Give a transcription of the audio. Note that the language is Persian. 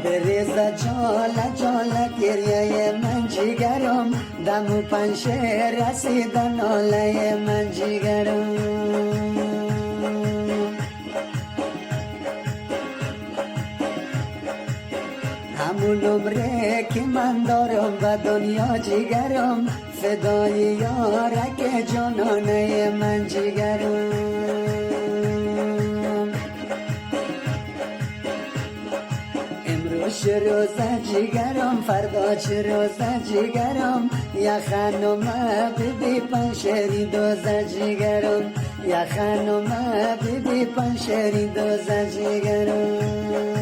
بریزه جاله جاله گریه من جیگرم، دم و پنشه رسیده ناله من جیگرم. همون عمره که من دارم و دنیا جیگرم، فدای یارک جانانه من جیگرم. امروز روزه جیگرم، فردا چه روزه جیگرم، یا خانومه بیبی پنشری دوزه جیگرم، یا خانومه بیبی پنشری دوزه جیگرم.